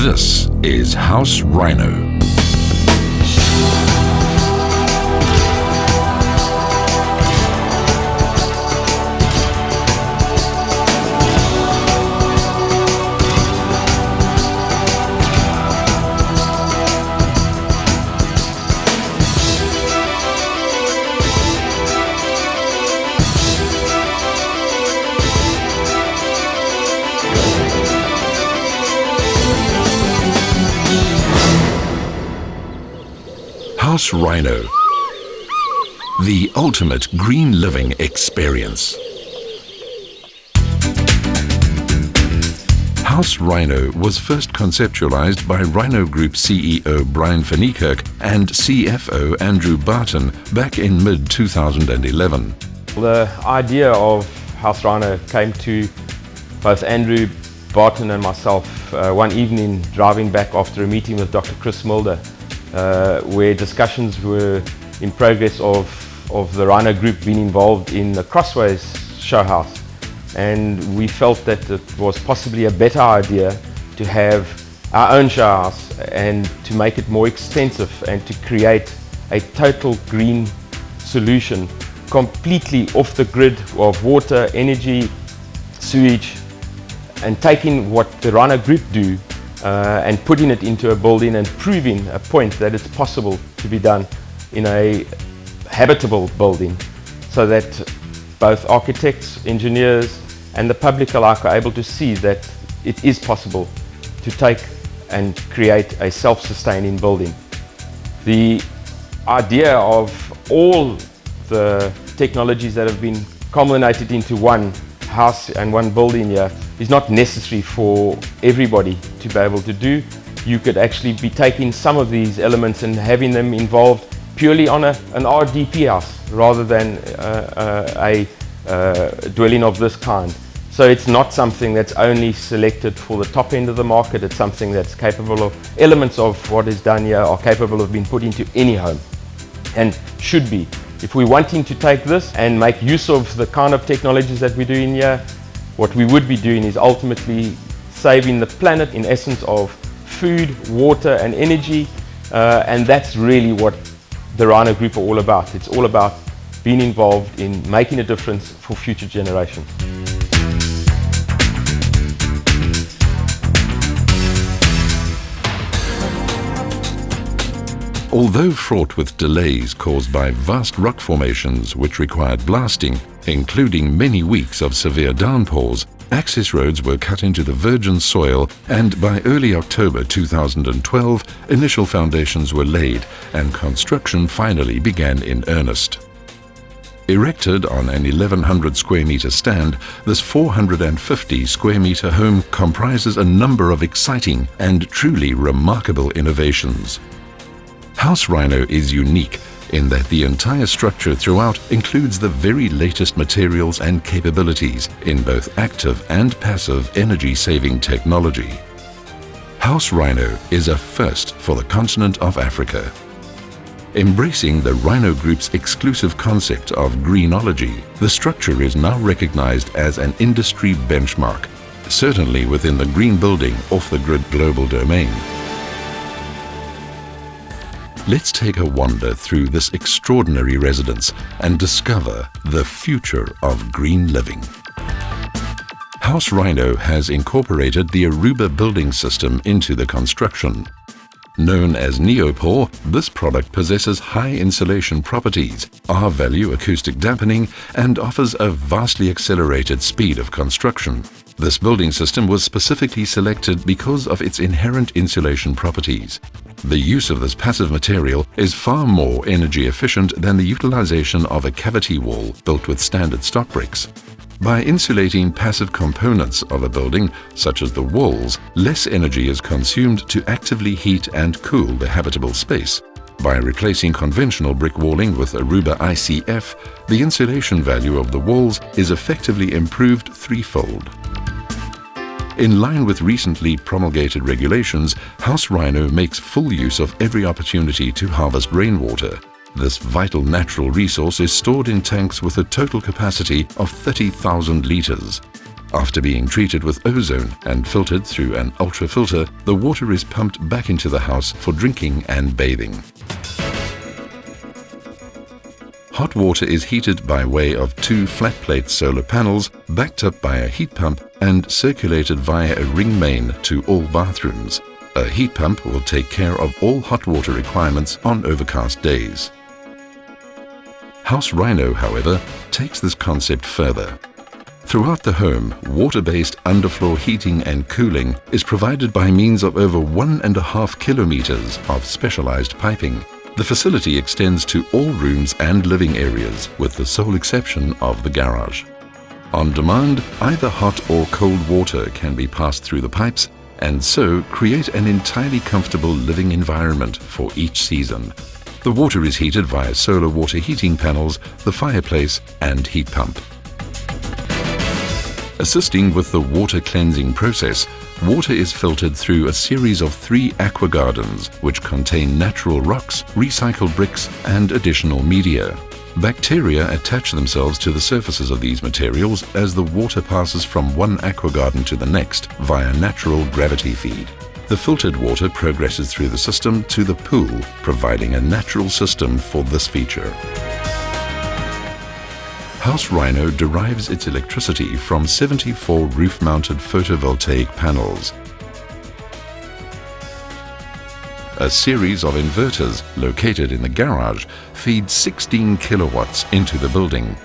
This is House Rhino. House Rhino, the ultimate green living experience. House Rhino was first conceptualized by Rhino Group CEO Brian van Niekerk and CFO Andrew Barton back in mid-2011. The idea of House Rhino came to both Andrew Barton and myself one evening driving back after a meeting with Dr. Chris Mulder, where discussions were in progress of the Rhino Group being involved in the Crossways show house. And we felt that it was possibly a better idea to have our own show house and to make it more extensive and to create a total green solution, completely off the grid of water, energy, sewage, and taking what the Rhino Group do and putting it into a building and proving a point that it's possible to be done in a habitable building, so that both architects, engineers and the public alike are able to see that it is possible to take and create a self-sustaining building. The idea of all the technologies that have been culminated into one house and one building here is not necessary for everybody to be able to do. You could actually be taking some of these elements and having them involved purely on an RDP house rather than a dwelling of this kind. So it's not something that's only selected for the top end of the market. It's something that's capable of, elements of what is done here are capable of being put into any home and should be. If we're wanting to take this and make use of the kind of technologies that we're doing here, what we would be doing is ultimately saving the planet in essence of food, water and energy, and that's really what the Rhino Group are all about. It's all about being involved in making a difference for future generations. Although fraught with delays caused by vast rock formations which required blasting, including many weeks of severe downpours, access roads were cut into the virgin soil, and by early October 2012, initial foundations were laid and construction finally began in earnest. Erected on an 1,100 square meter stand, this 450 square meter home comprises a number of exciting and truly remarkable innovations. House Rhino is unique in that the entire structure throughout includes the very latest materials and capabilities in both active and passive energy-saving technology. House Rhino is a first for the continent of Africa. Embracing the Rhino Group's exclusive concept of greenology, the structure is now recognized as an industry benchmark, certainly within the green building off-the-grid global domain. Let's take a wander through this extraordinary residence and discover the future of green living. House Rhino has incorporated the Aruba building system into the construction. Known as Neopore, this product possesses high insulation properties, R-value acoustic dampening, and offers a vastly accelerated speed of construction. This building system was specifically selected because of its inherent insulation properties. The use of this passive material is far more energy efficient than the utilization of a cavity wall built with standard stock bricks. By insulating passive components of a building, such as the walls, less energy is consumed to actively heat and cool the habitable space. By replacing conventional brick walling with Aruba ICF, the insulation value of the walls is effectively improved threefold. In line with recently promulgated regulations, House Rhino makes full use of every opportunity to harvest rainwater. This vital natural resource is stored in tanks with a total capacity of 30,000 litres. After being treated with ozone and filtered through an ultrafilter, the water is pumped back into the house for drinking and bathing. Hot water is heated by way of 2 flat-plate solar panels backed up by a heat pump and circulated via a ring main to all bathrooms. A heat pump will take care of all hot water requirements on overcast days. House Rhino, however, takes this concept further. Throughout the home, water-based underfloor heating and cooling is provided by means of over 1.5 kilometers of specialized piping. The facility extends to all rooms and living areas, with the sole exception of the garage. On demand, either hot or cold water can be passed through the pipes and so create an entirely comfortable living environment for each season. The water is heated via solar water heating panels, the fireplace and heat pump. Assisting with the water cleansing process, water is filtered through a series of 3 aqua gardens which contain natural rocks, recycled bricks and additional media. Bacteria attach themselves to the surfaces of these materials as the water passes from one aqua garden to the next via natural gravity feed. The filtered water progresses through the system to the pool, providing a natural system for this feature. House Rhino derives its electricity from 74 roof-mounted photovoltaic panels. A series of inverters located in the garage feed 16 kilowatts into the building.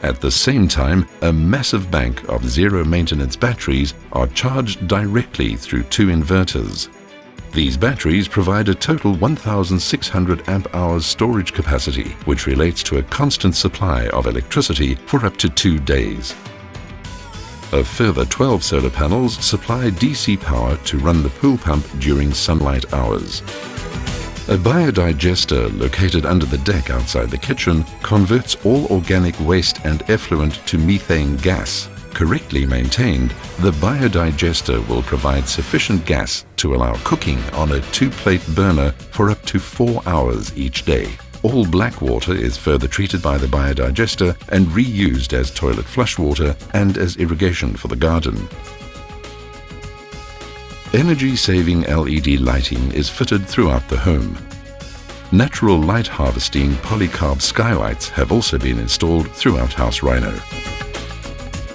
At the same time, a massive bank of zero-maintenance batteries are charged directly through 2 inverters. These batteries provide a total 1,600 amp-hours storage capacity, which relates to a constant supply of electricity for up to 2 days. A further 12 solar panels supply DC power to run the pool pump during sunlight hours. A biodigester located under the deck outside the kitchen converts all organic waste and effluent to methane gas. Correctly maintained, the biodigester will provide sufficient gas to allow cooking on a 2-plate burner for up to 4 hours each day. All black water is further treated by the biodigester and reused as toilet flush water and as irrigation for the garden. Energy-saving LED lighting is fitted throughout the home. Natural light harvesting polycarb skylights have also been installed throughout House Rhino.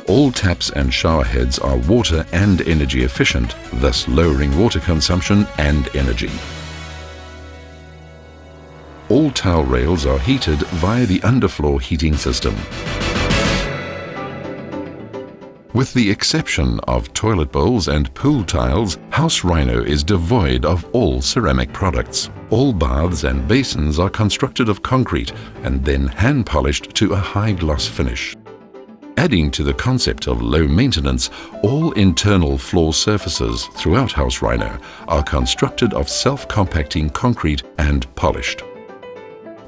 All taps and shower heads are water and energy efficient, thus lowering water consumption and energy. All towel rails are heated via the underfloor heating system. With the exception of toilet bowls and pool tiles, House Rhino is devoid of all ceramic products. All baths and basins are constructed of concrete and then hand polished to a high gloss finish. Adding to the concept of low maintenance, all internal floor surfaces throughout House Rhino are constructed of self-compacting concrete and polished.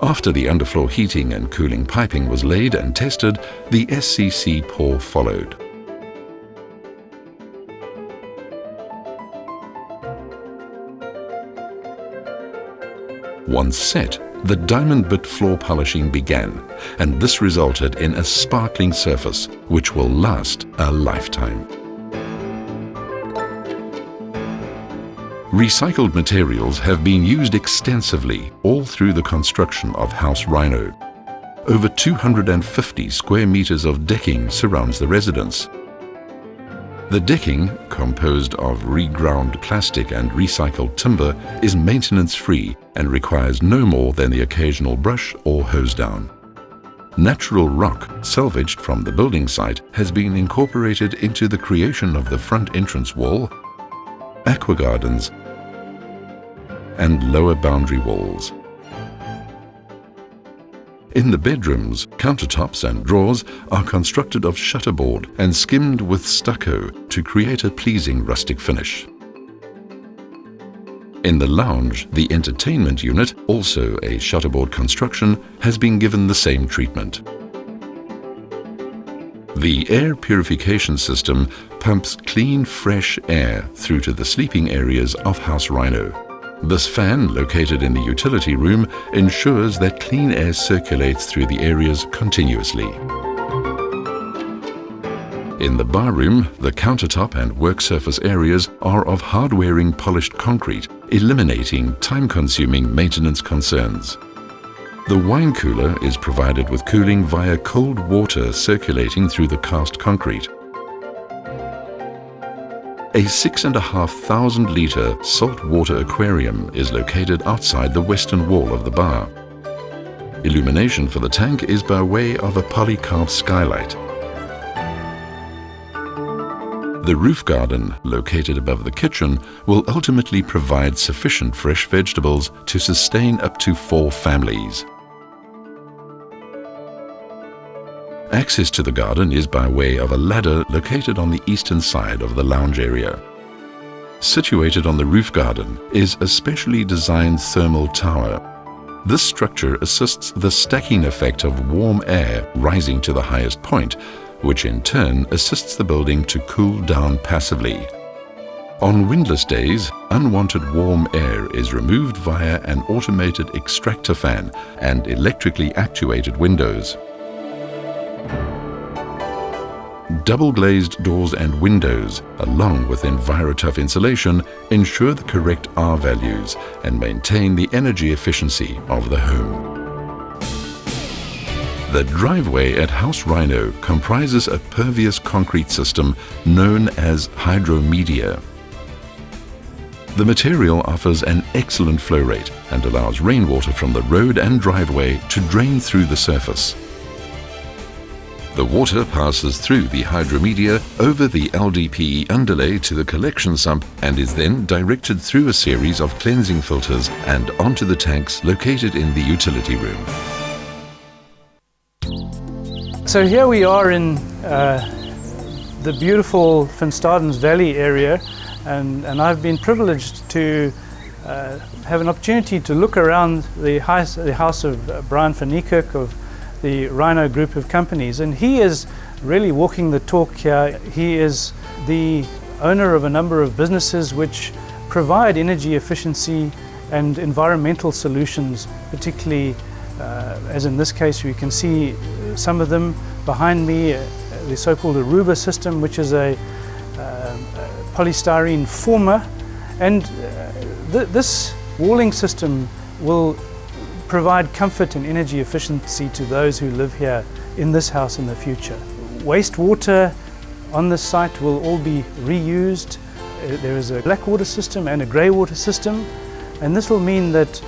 After the underfloor heating and cooling piping was laid and tested, the SCC pour followed. Once set, the diamond bit floor polishing began, and this resulted in a sparkling surface which will last a lifetime. Recycled materials have been used extensively all through the construction of House Rhino. Over 250 square meters of decking surrounds the residence. The decking, composed of reground plastic and recycled timber, is maintenance-free and requires no more than the occasional brush or hose down. Natural rock, salvaged from the building site, has been incorporated into the creation of the front entrance wall, aqua gardens, and lower boundary walls. In the bedrooms, countertops and drawers are constructed of shutterboard and skimmed with stucco to create a pleasing rustic finish. In the lounge, the entertainment unit, also a shutterboard construction, has been given the same treatment. The air purification system pumps clean, fresh air through to the sleeping areas of House Rhino. This fan, located in the utility room, ensures that clean air circulates through the areas continuously. In the bar room, the countertop and work surface areas are of hard-wearing polished concrete, eliminating time-consuming maintenance concerns. The wine cooler is provided with cooling via cold water circulating through the cast concrete. A 6,500 litre saltwater aquarium is located outside the western wall of the bar. Illumination for the tank is by way of a polycarb skylight. The roof garden, located above the kitchen, will ultimately provide sufficient fresh vegetables to sustain up to 4 families. Access to the garden is by way of a ladder located on the eastern side of the lounge area. Situated on the roof garden is a specially designed thermal tower. This structure assists the stacking effect of warm air rising to the highest point, which in turn assists the building to cool down passively. On windless days, unwanted warm air is removed via an automated extractor fan and electrically actuated windows. Double-glazed doors and windows, along with EnviroTough insulation, ensure the correct R values and maintain the energy efficiency of the home. The driveway at House Rhino comprises a pervious concrete system known as hydromedia. The material offers an excellent flow rate and allows rainwater from the road and driveway to drain through the surface. The water passes through the hydromedia over the LDPE underlay to the collection sump and is then directed through a series of cleansing filters and onto the tanks located in the utility room. So here we are in the beautiful Van Stadens Valley area, and I've been privileged to have an opportunity to look around the house of Brian van Niekerk of the Rhino group of companies, and he is really walking the talk here. He is the owner of a number of businesses which provide energy efficiency and environmental solutions, particularly as in this case you can see some of them behind me, the so-called Aruba system, which is a polystyrene former, and this walling system will provide comfort and energy efficiency to those who live here in this house in the future. Wastewater on this site will all be reused. There is a black water system and a grey water system, and this will mean that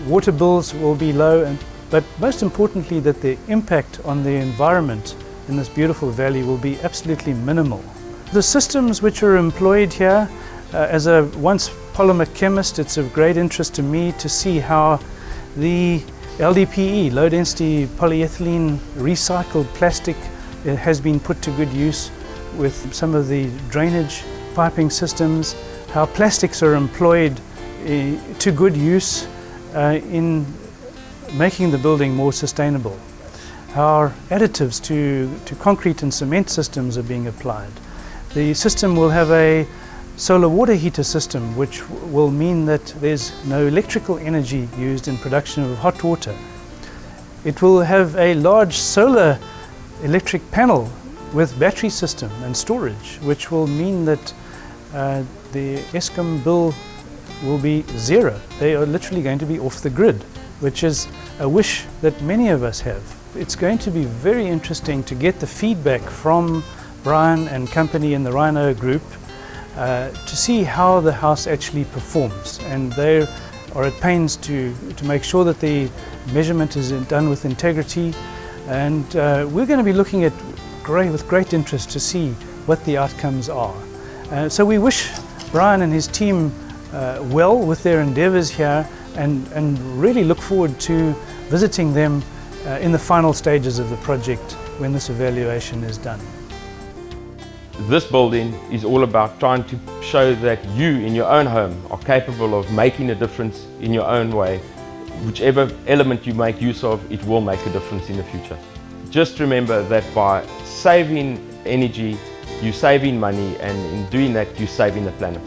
water bills will be low, but most importantly that the impact on the environment in this beautiful valley will be absolutely minimal. The systems which are employed here, as a once polymer chemist, it's of great interest to me to see how the LDPE, low density polyethylene recycled plastic, has been put to good use with some of the drainage piping systems, how plastics are employed to good use in making the building more sustainable, how additives to concrete and cement systems are being applied. The system will have a solar water heater system, which will mean that there's no electrical energy used in production of hot water. It will have a large solar electric panel with battery system and storage, which will mean that the Eskom bill will be zero. They are literally going to be off the grid, which is a wish that many of us have. It's going to be very interesting to get the feedback from Brian and company in the Rhino group to see how the house actually performs, and they are at pains to make sure that the measurement is done with integrity, and we're going to be looking at with great interest to see what the outcomes are. So we wish Brian and his team well with their endeavours here, and really look forward to visiting them in the final stages of the project when this evaluation is done. This building is all about trying to show that you in your own home are capable of making a difference in your own way. Whichever element you make use of, it will make a difference in the future. Just remember that by saving energy, you're saving money, and in doing that, you're saving the planet.